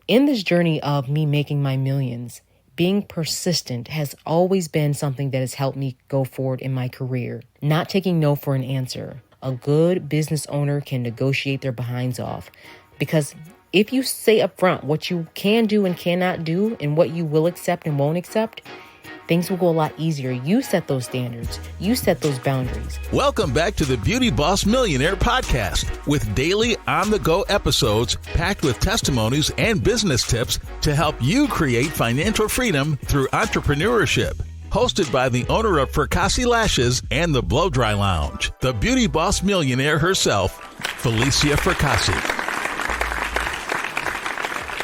in this journey of me making my millions, being persistent has always been something that has helped me go forward in my career. Not taking no for an answer. A good business owner can negotiate their behinds off, because if you say up front what you can do and cannot do and what you will accept and won't accept, things will go a lot easier. You set those standards. You set those boundaries. Welcome back to the Beauty Boss Millionaire podcast with daily on-the-go episodes packed with testimonies and business tips to help you create financial freedom through entrepreneurship. Hosted by the owner of Fracassi Lashes and the Blow Dry Lounge, the Beauty Boss Millionaire herself, Falicia Fracassi.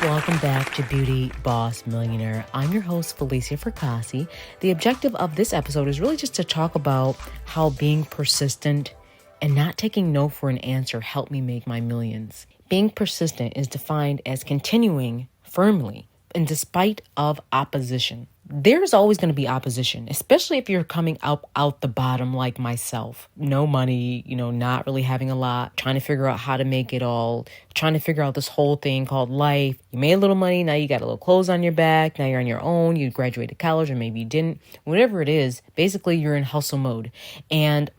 Welcome back to Beauty Boss Millionaire. I'm your host, Falicia Fracassi. The objective of this episode is really just to talk about how being persistent and not taking no for an answer helped me make my millions. Being persistent is defined as continuing firmly in despite of opposition. There's always going to be opposition, especially if you're coming out the bottom like myself. No money, not really having a lot, trying to figure out how to make it all, trying to figure out this whole thing called life. You made a little money, now you got a little clothes on your back, now you're on your own, you graduated college or maybe you didn't. Whatever it is, basically you're in hustle mode. And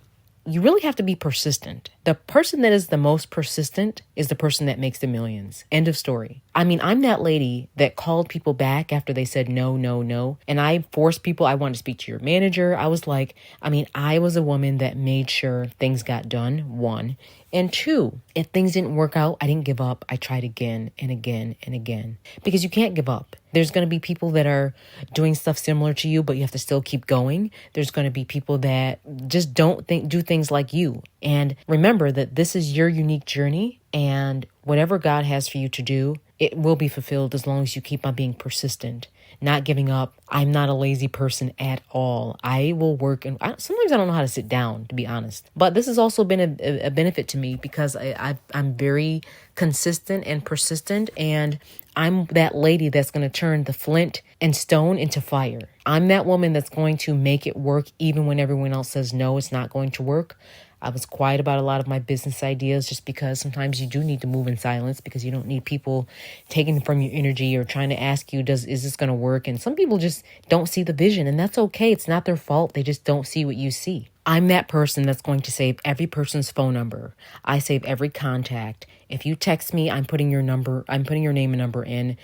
you really have to be persistent. The person that is the most persistent is the person that makes the millions. End of story. I mean, I'm that lady that called people back after they said no, no, no. And I forced people. I wanted to speak to your manager. I was a woman that made sure things got done, one. And two, if things didn't work out, I didn't give up. I tried again and again and again. Because you can't give up. There's going to be people that are doing stuff similar to you, but you have to still keep going. There's going to be people that just do things like you. And remember that this is your unique journey, and whatever God has for you to do, it will be fulfilled as long as you keep on being persistent, not giving up. I'm not a lazy person at all. I will work, and sometimes I don't know how to sit down, to be honest. But this has also been a benefit to me because I'm very consistent and persistent, and I'm that lady that's going to turn the flint and stone into fire. I'm that woman that's going to make it work even when everyone else says no, it's not going to work. I was quiet about a lot of my business ideas just because sometimes you do need to move in silence because you don't need people taking from your energy or trying to ask you, is this going to work? And some people just don't see the vision, and that's okay. It's not their fault. They just don't see what you see. I'm that person that's going to save every person's phone number. I save every contact. If you text me, I'm putting your name and number in.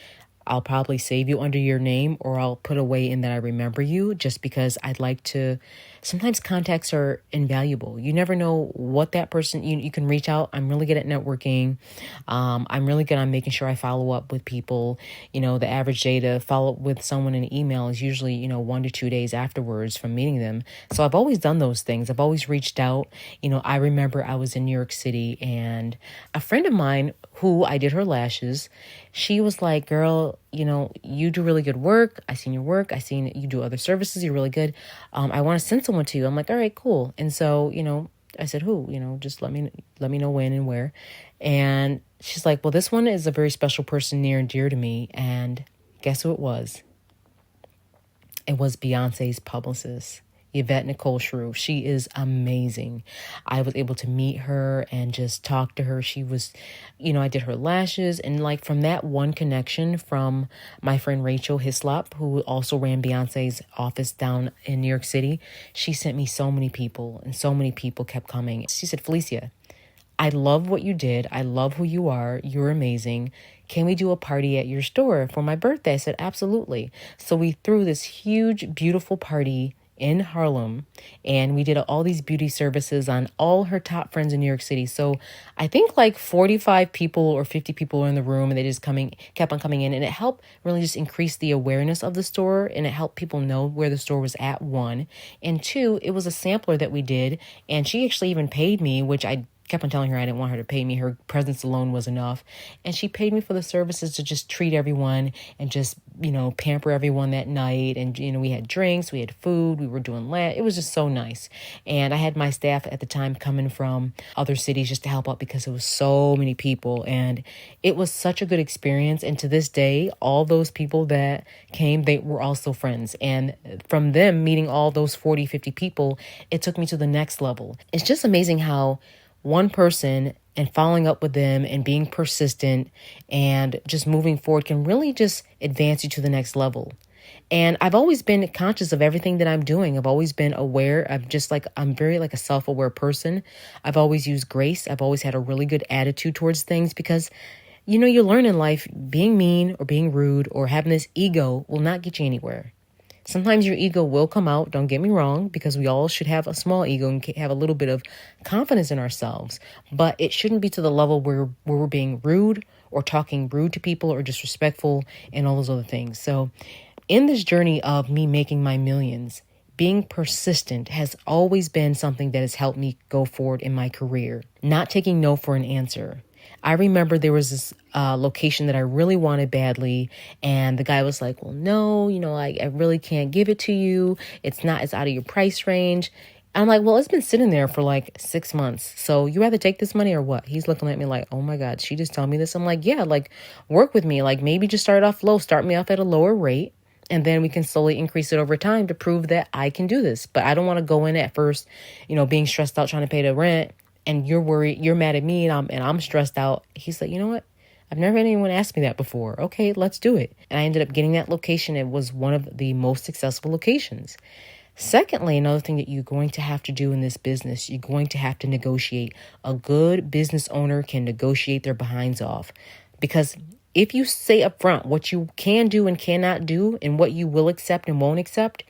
I'll probably save you under your name, or I'll put a way in that I remember you, just because I'd like to. Sometimes contacts are invaluable. You never know what that person, you can reach out. I'm really good at networking. I'm really good on making sure I follow up with people. The average day to follow up with someone in an email is usually, 1 to 2 days afterwards from meeting them. So I've always done those things. I've always reached out. I remember I was in New York City, and a friend of mine who I did her lashes, she was like, girl, you do really good work. I seen your work. I seen you do other services. You're really good. I want to send someone to you. I'm like, all right, cool. And so, I said, who, just let me know when and where. And she's like, well, this one is a very special person near and dear to me. And guess who it was? It was Beyonce's publicist, Yvette Nicole Shrew. She is amazing. I was able to meet her and just talk to her. She was, I did her lashes, and from that one connection from my friend Rachel Hislop, who also ran Beyonce's office down in New York City, she sent me so many people, and so many people kept coming. She said, Felicia, I love what you did. I love who you are. You're amazing. Can we do a party at your store for my birthday? I said, absolutely. So we threw this huge, beautiful party in Harlem, and we did all these beauty services on all her top friends in New York City. So I think 45 people or 50 people were in the room, and they just kept on coming in, and it helped really just increase the awareness of the store, and it helped people know where the store was at, one. And two, it was a sampler that we did, and she actually even paid me, which I kept on telling her I didn't want her to pay me. Her presence alone was enough. And she paid me for the services to just treat everyone and just, pamper everyone that night. And, we had drinks, we had food, we were doing it was just so nice. And I had my staff at the time coming from other cities just to help out because it was so many people. And it was such a good experience. And to this day, all those people that came, they were also friends. And from them meeting all those 40, 50 people, it took me to the next level. It's just amazing how one person and following up with them and being persistent and just moving forward can really just advance you to the next level. And I've always been conscious of everything that I'm doing. I've always been aware. I'm very like a self-aware person. I've always used grace. I've always had a really good attitude towards things because, you know, you learn in life being mean or being rude or having this ego will not get you anywhere. Sometimes your ego will come out, don't get me wrong, because we all should have a small ego and have a little bit of confidence in ourselves. But it shouldn't be to the level where we're being rude or talking rude to people or disrespectful and all those other things. So in this journey of me making my millions, being persistent has always been something that has helped me go forward in my career. Not taking no for an answer. I remember there was this location that I really wanted badly. And the guy was like, well, no, I really can't give it to you. It's out of your price range. And I'm like, well, it's been sitting there for like 6 months. So you rather take this money or what? He's looking at me like, oh my God, she just told me this. I'm like, yeah, like work with me. Like maybe just start off low, start me off at a lower rate. And then we can slowly increase it over time to prove that I can do this. But I don't want to go in at first, being stressed out, trying to pay the rent. And you're worried, you're mad at me, and I'm stressed out. He's like, you know what? I've never had anyone ask me that before. Okay, let's do it. And I ended up getting that location. It was one of the most successful locations. Secondly, another thing that you're going to have to do in this business, you're going to have to negotiate. A good business owner can negotiate their behinds off. Because if you say up front what you can do and cannot do and what you will accept and won't accept,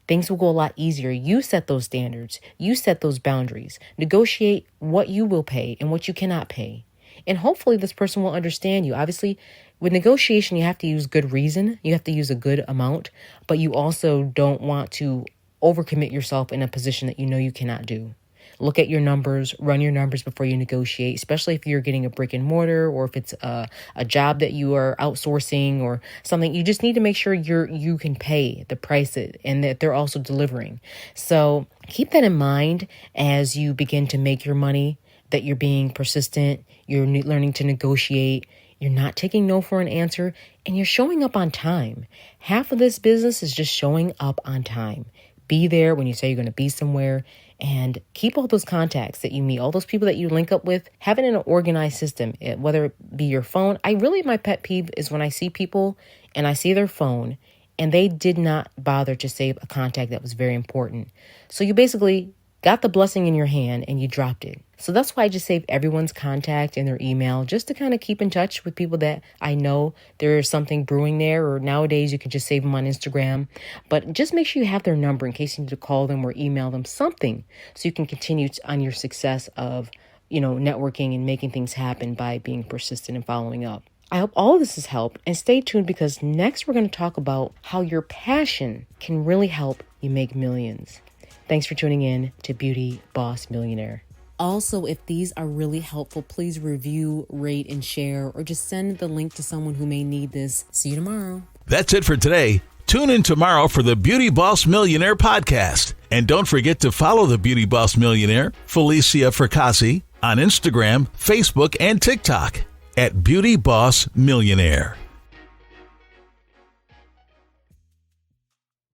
things will go a lot easier. You set those standards. You set those boundaries. Negotiate what you will pay and what you cannot pay. And hopefully this person will understand you. Obviously, with negotiation, you have to use good reason. You have to use a good amount. But you also don't want to overcommit yourself in a position that you know you cannot do. Look at your numbers, run your numbers before you negotiate, especially if you're getting a brick and mortar or if it's a job that you are outsourcing or something. You just need to make sure you can pay the price and that they're also delivering. So keep that in mind as you begin to make your money, that you're being persistent, you're learning to negotiate, you're not taking no for an answer, and you're showing up on time. Half of this business is just showing up on time. Be there when you say you're going to be somewhere. And keep all those contacts that you meet, all those people that you link up with, have it in an organized system, whether it be your phone. My pet peeve is when I see people and I see their phone and they did not bother to save a contact that was very important. So you basically got the blessing in your hand and you dropped it. So that's why I just save everyone's contact and their email just to kind of keep in touch with people that I know there's something brewing there, or nowadays you can just save them on Instagram. But just make sure you have their number in case you need to call them or email them something so you can continue on your success of, networking and making things happen by being persistent and following up. I hope all of this has helped, and stay tuned because next we're going to talk about how your passion can really help you make millions. Thanks for tuning in to Beauty Boss Millionaire. Also, if these are really helpful, please review, rate, and share, or just send the link to someone who may need this. See you tomorrow. That's it for today. Tune in tomorrow for the Beauty Boss Millionaire podcast. And don't forget to follow the Beauty Boss Millionaire, Falicia Fracassi, on Instagram, Facebook, and TikTok at Beauty Boss Millionaire.